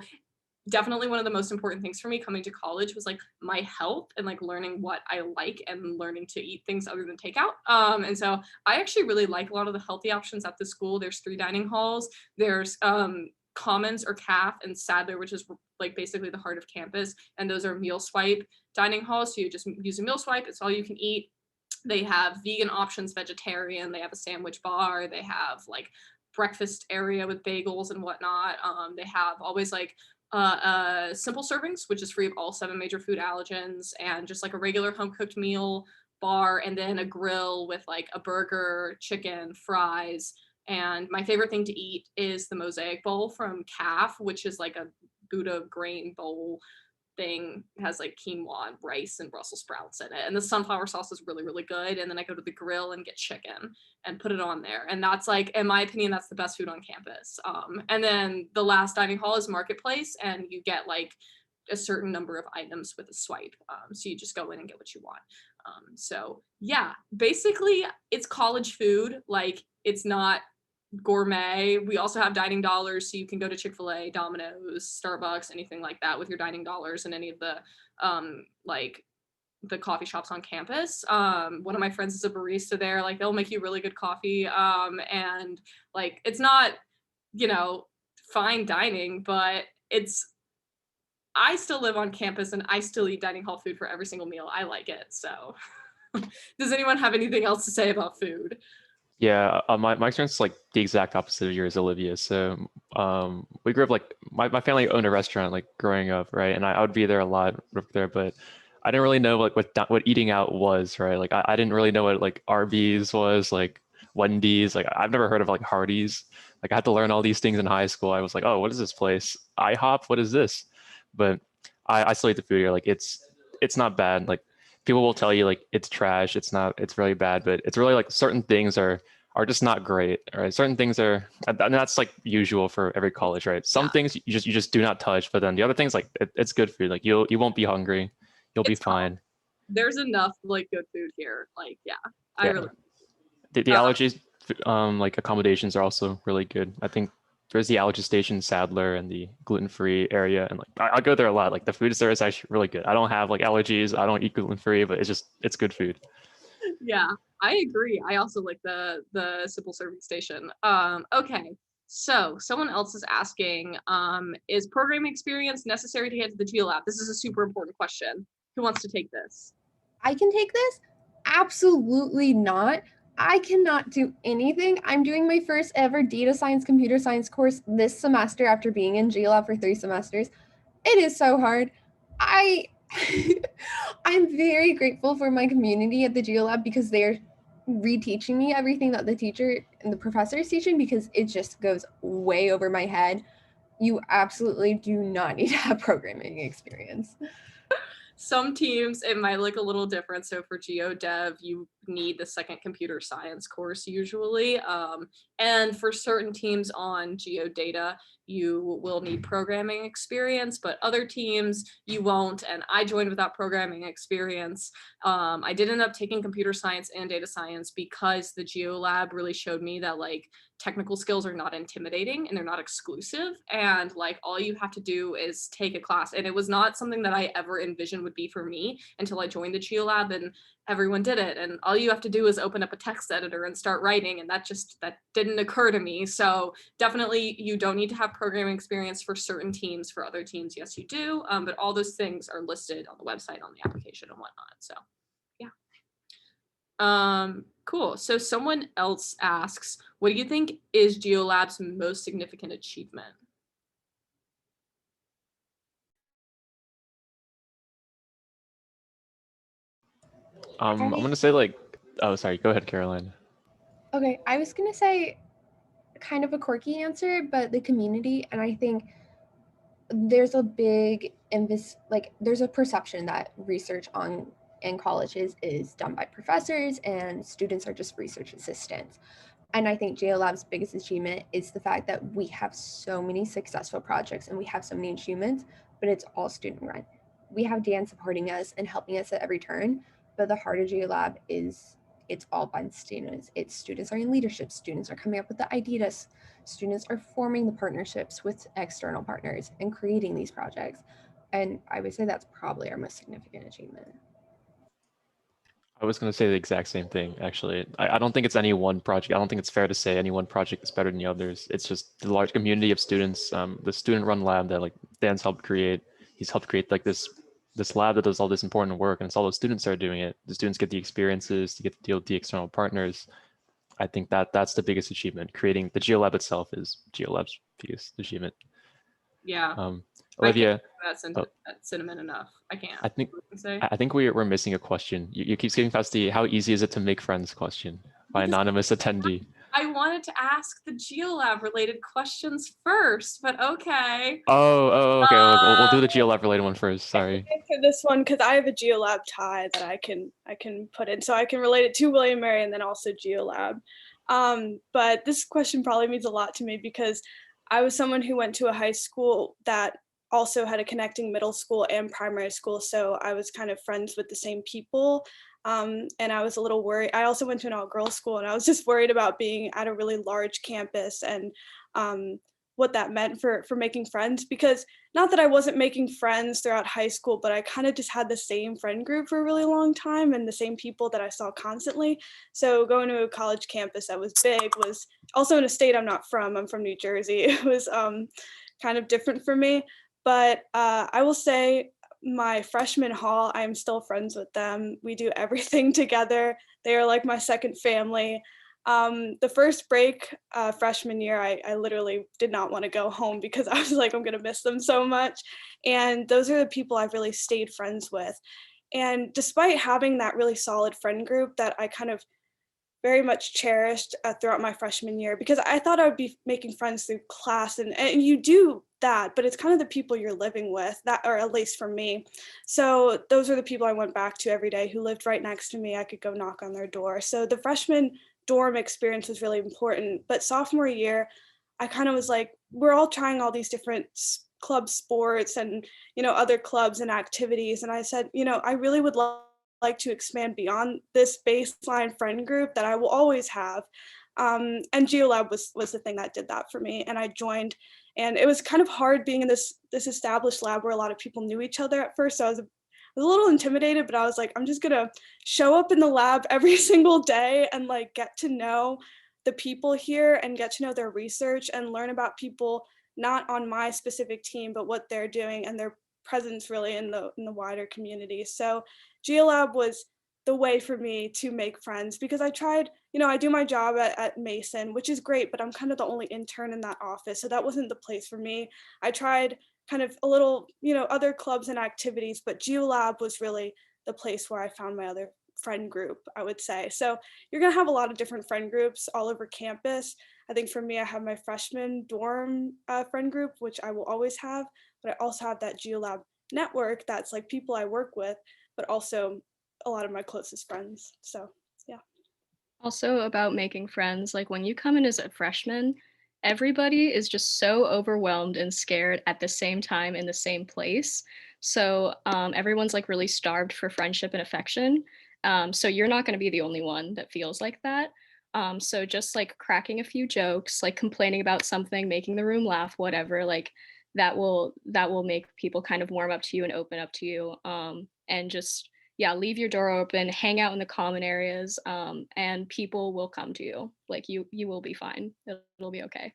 definitely one of the most important things for me coming to college was like my health and like learning what I like and learning to eat things other than takeout. And so I actually really like a lot of the healthy options at the school. There's 3 dining halls. There's Commons or CAF and Sadler, which is like basically the heart of campus. And those are meal swipe dining halls. So you just use a meal swipe. It's all you can eat. They have vegan options, vegetarian. They have a sandwich bar. They have like breakfast area with bagels and whatnot. They have always like simple servings, which is free of all 7 major food allergens, and just like a regular home cooked meal bar, and then a grill with like a burger, chicken, fries. And my favorite thing to eat is the mosaic bowl from CAF, which is like a Buddha grain bowl thing. It has like quinoa and rice and Brussels sprouts in it. And the sunflower sauce is really, really good. And then I go to the grill and get chicken and put it on there. And that's like, in my opinion, that's the best food on campus. And then the last dining hall is Marketplace, and you get like a certain number of items with a swipe. So you just go in and get what you want. So yeah, basically it's college food. Like, it's not gourmet. We also have dining dollars, so you can go to Chick-fil-A, Domino's, Starbucks, anything like that with your dining dollars, and any of the like the coffee shops on campus. One of my friends is a barista there. Like, they'll make you really good coffee. And like, it's not, you know, fine dining, but I still live on campus and I still eat dining hall food for every single meal. I like it. So does anyone have anything else to say about food? Yeah, my experience is like the exact opposite of yours, Olivia. So we grew up like my family owned a restaurant like growing up, right? And I would be there a lot up there, but I didn't really know like what eating out was, right? Like I didn't really know what like Arby's was, like Wendy's. Like I've never heard of like Hardee's. Like I had to learn all these things in high school. I was like, oh, what is this place? IHOP, what is this? But I still eat the food here. Like it's not bad. Like people will tell you like it's trash, it's really bad, but it's really like certain things are just not great, right? Certain things are, and that's like usual for every college, right? Some things you just do not touch, but then the other things like it's good food. Like you won't be hungry, you'll be fine. There's enough like good food here. Like, yeah, I Yeah. really The allergies like accommodations are also really good. I think there's the allergy station Sadler and the gluten-free area, and like I go there a lot. Like the food there is actually really good. I don't have like allergies, I don't eat gluten-free, but it's good food. Yeah, I agree. I also like the simple serving station. Okay, so someone else is asking, is programming experience necessary to get to the GeoLab? This is a super important question. Who wants to take this? I can take this? Absolutely not. I cannot do anything. I'm doing my first ever data science, computer science course this semester after being in GLab for 3 semesters. It is so hard. I'm very grateful for my community at the GeoLab because they're reteaching me everything that the teacher and the professor is teaching, because it just goes way over my head. You absolutely do not need to have programming experience. Some teams it might look a little different. So for GeoDev, you need the second computer science course usually. And for certain teams on GeoData, you will need programming experience, but other teams you won't. And I joined without programming experience. I did end up taking computer science and data science because the GeoLab really showed me that like technical skills are not intimidating and they're not exclusive, and like all you have to do is take a class. And it was not something that I ever envisioned would be for me until I joined the GeoLab and everyone did it, and all you have to do is open up a text editor and start writing, and that didn't occur to me. So definitely you don't need to have programming experience for certain teams. For other teams, yes you do, but all those things are listed on the website, on the application and whatnot. So yeah. Cool. So someone else asks, what do you think is GeoLab's most significant achievement? I'm gonna say like, oh sorry, go ahead, Caroline. Okay, I was gonna say kind of a quirky answer, but the community. And I think there's a big there's a perception that research in colleges is done by professors and students are just research assistants. And I think GeoLab's biggest achievement is the fact that we have so many successful projects and we have so many achievements, but it's all student run. We have Dan supporting us and helping us at every turn, but the heart of GeoLab is it's all by the students. It's students are in leadership, students are coming up with the ideas, students are forming the partnerships with external partners and creating these projects. And I would say that's probably our most significant achievement. I was going to say the exact same thing, actually. I don't think it's any one project. I don't think it's fair to say any one project is better than the others. It's just the large community of students, the student-run lab that like Dan's helped create. He's helped create like this lab that does all this important work, and it's all the students that are doing it. The students get the experiences to get to deal with the external partners. I think that's the biggest achievement. Creating the GeoLab itself is GeoLab's biggest achievement. Yeah. Olivia, That's sentiment enough. I can't. I think we're missing a question. You keep skipping past the how easy is it to make friends question by anonymous attendee. I wanted to ask the GeoLab related questions first, but okay. Okay. We'll do the GeoLab related one first. Sorry. For this one, because I have a GeoLab tie that I can put in, so I can relate it to William & Mary and then also GeoLab. But this question probably means a lot to me because I was someone who went to a high school that also had a connecting middle school and primary school, so I was kind of friends with the same people. And I was a little worried. I also went to an all-girls school, and I was just worried about being at a really large campus and what that meant for making friends, because not that I wasn't making friends throughout high school, but I kind of just had the same friend group for a really long time and the same people that I saw constantly. So going to a college campus that was big was also in a state I'm not from. I'm from New Jersey. It was kind of different for me. But I will say my freshman hall, I'm still friends with them. We do everything together. They are like my second family. The first break freshman year, I literally did not want to go home because I was like, I'm going to miss them so much. And those are the people I've really stayed friends with. And despite having that really solid friend group that I kind of very much cherished throughout my freshman year, because I thought I would be making friends through class, and you do that, but it's kind of the people you're living with, that, or at least for me. So those are the people I went back to every day who lived right next to me. I could go knock on their door. So the freshman dorm experience was really important. But sophomore year, I kind of was like, we're all trying all these different club sports and, other clubs and activities. And I said, I really would like to expand beyond this baseline friend group that I will always have. And GeoLab was the thing that did that for me. And I joined, and it was kind of hard being in this established lab where a lot of people knew each other at first. So I was a little intimidated, but I was like, I'm just gonna show up in the lab every single day and like get to know the people here and get to know their research and learn about people not on my specific team, but what they're doing and their presence really in the wider community. So GeoLab was the way for me to make friends, because I tried, I do my job at Mason, which is great, but I'm kind of the only intern in that office. So that wasn't the place for me. I tried kind of a little, other clubs and activities, but GeoLab was really the place where I found my other friend group, I would say. So you're going to have a lot of different friend groups all over campus. I think for me, I have my freshman dorm friend group, which I will always have, but I also have that GeoLab network that's like people I work with, but also a lot of my closest friends. So yeah. Also about making friends, like when you come in as a freshman, everybody is just so overwhelmed and scared at the same time in the same place. So everyone's like really starved for friendship and affection. So you're not going to be the only one that feels like that. So just like cracking a few jokes, like complaining about something, making the room laugh, whatever, like that will make people kind of warm up to you and open up to you. And just, yeah, leave your door open, hang out in the common areas, and people will come to you. Like you will be fine. It'll be okay.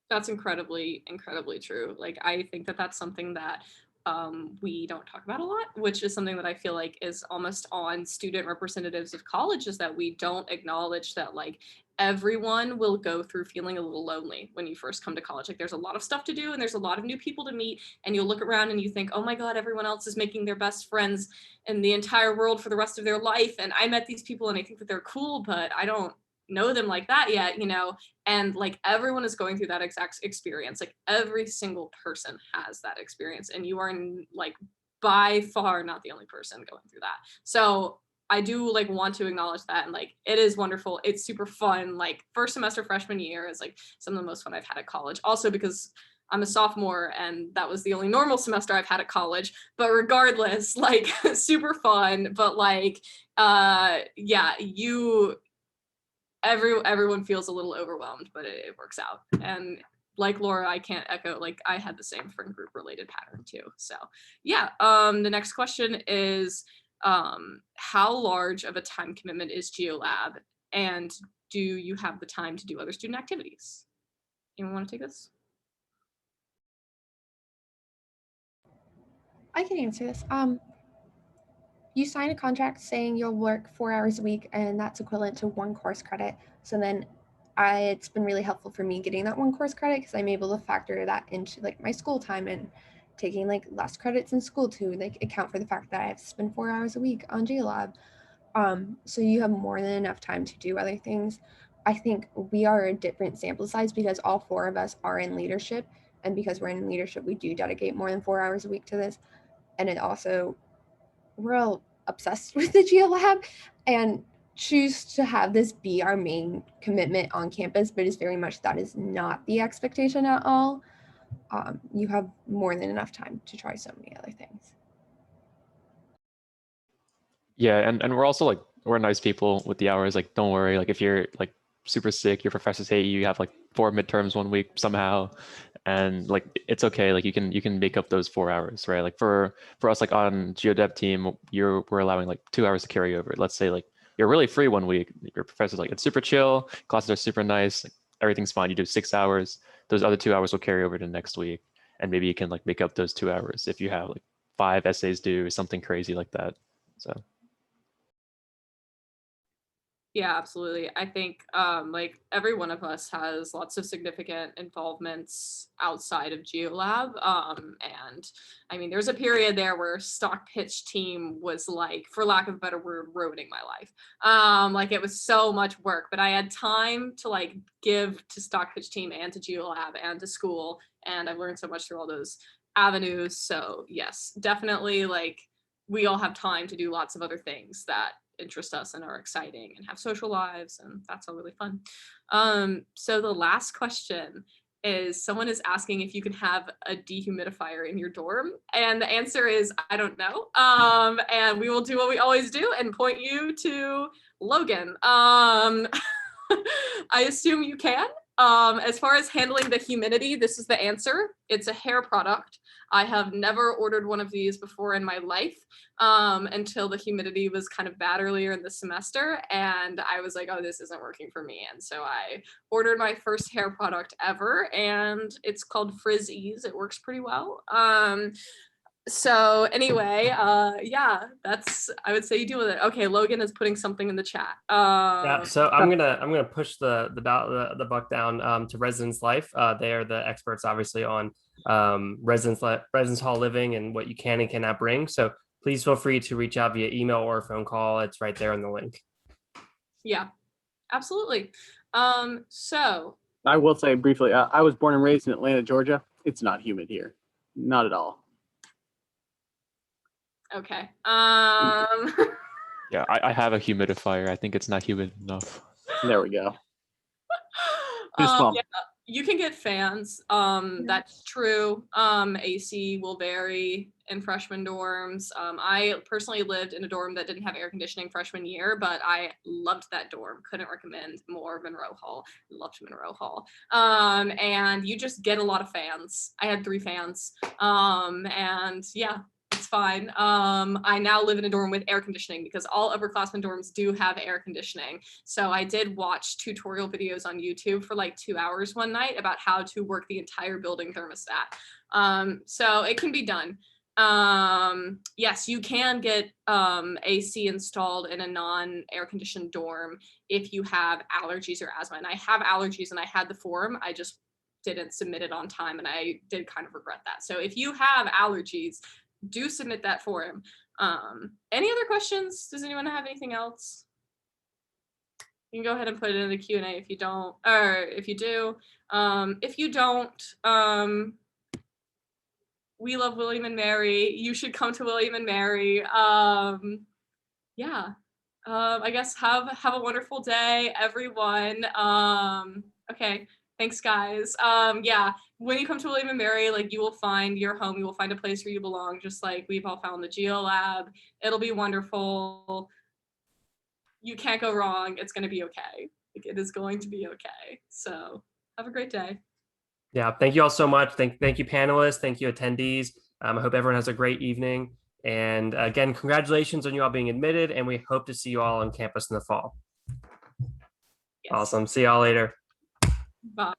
That's incredibly, incredibly true. Like, I think that that's something that we don't talk about a lot, which is something that I feel like is almost on student representatives of college, is that we don't acknowledge that like everyone will go through feeling a little lonely when you first come to college. Like there's a lot of stuff to do and there's a lot of new people to meet, and you'll look around and you think, oh my God, everyone else is making their best friends in the entire world for the rest of their life. And I met these people and I think that they're cool, but I don't know them like that yet, and like everyone is going through that exact experience. Like every single person has that experience, and you are like by far not the only person going through that. So I do like want to acknowledge that, and like it is wonderful. It's super fun. Like first semester freshman year is like some of the most fun I've had at college. Also because I'm a sophomore and that was the only normal semester I've had at college, but regardless, like super fun, but like, yeah, everyone feels a little overwhelmed, but it works out. And like Laura, I can't echo, like I had the same friend group related pattern too. So yeah, the next question is, how large of a time commitment is GeoLab, and do you have the time to do other student activities? Anyone want to take this? I can answer this. You sign a contract saying you'll work 4 hours a week, and that's equivalent to 1 course credit. So then it's been really helpful for me getting that 1 course credit, because I'm able to factor that into like my school time and taking like less credits in school to like account for the fact that I have to spend 4 hours a week on GeoLab. So you have more than enough time to do other things. I think we are a different sample size because all 4 of us are in leadership, and because we're in leadership, we do dedicate more than 4 hours a week to this. And it also, we're all obsessed with the GeoLab and choose to have this be our main commitment on campus, but it's very much that is not the expectation at all. You have more than enough time to try so many other things. Yeah, and we're also like, we're nice people with the hours. Like, don't worry. Like, if you're like super sick, your professors hate you, you have like 4 midterms 1 week somehow, and like it's okay. Like you can make up those 4 hours, right? Like for us, like on GeoDev team, we're allowing like 2 hours to carry over. Let's say like you're really free 1 week, your professor's like, it's super chill, classes are super nice, like, everything's fine. You do 6 hours. Those other 2 hours will carry over to next week, and maybe you can like make up those 2 hours if you have like 5 essays due or something crazy like that. So. Yeah, absolutely. I think like every one of us has lots of significant involvements outside of GeoLab. And I mean, there's a period there where stock pitch team was like, for lack of a better word, ruining my life. Like it was so much work, but I had time to like give to stock pitch team and to GeoLab and to school. And I've learned so much through all those avenues. So yes, definitely like we all have time to do lots of other things that interest us and are exciting and have social lives, and that's all really fun. So the last question is, someone is asking if you can have a dehumidifier in your dorm, and the answer is I don't know. And we will do what we always do and point you to Logan. I assume you can. As far as handling the humidity, this is the answer. It's a hair product. I have never ordered one of these before in my life, until the humidity was kind of bad earlier in the semester. And I was like, oh, this isn't working for me. And so I ordered my first hair product ever, and it's called Frizz Ease. It works pretty well. So anyway, yeah, that's, I would say you deal with it. Okay, Logan is putting something in the chat. Yeah, so I'm gonna push the buck down to Residence Life. They are the experts, obviously, on residence hall living and what you can and cannot bring. So please feel free to reach out via email or phone call. It's right there in the link. Yeah, absolutely. So I will say briefly, I was born and raised in Atlanta, Georgia. It's not humid here, not at all. okay. Yeah, I have a humidifier. I think it's not humid enough. There we go. Fist bump. Yeah, you can get fans. That's true. AC will vary in freshman dorms. I personally lived in a dorm that didn't have air conditioning freshman year, but I loved that dorm. Couldn't recommend more. Monroe Hall. Loved Monroe Hall. And you just get a lot of fans. I had 3 fans. And yeah, it's fine. I now live in a dorm with air conditioning because all upperclassmen dorms do have air conditioning. So I did watch tutorial videos on YouTube for like 2 hours one night about how to work the entire building thermostat. So it can be done. Yes, you can get AC installed in a non-air conditioned dorm if you have allergies or asthma. And I have allergies and I had the form. I just didn't submit it on time and I did kind of regret that. So if you have allergies, do submit that form. Any other questions? Does anyone have anything else? You can go ahead and put it in the Q&A if you don't, or if you do. If you don't, we love William and Mary. You should come to William and Mary. Yeah, I guess have a wonderful day, everyone. Okay, Thanks, guys. Yeah, when you come to William and Mary, like you will find your home. You will find a place where you belong, just like we've all found the Geo Lab. It'll be wonderful. You can't go wrong. It's going to be okay. Like, it is going to be okay. So have a great day. Yeah, thank you all so much. Thank you, panelists. Thank you, attendees. I hope everyone has a great evening. And again, congratulations on you all being admitted. And we hope to see you all on campus in the fall. Yes. Awesome. See y'all later. Bye.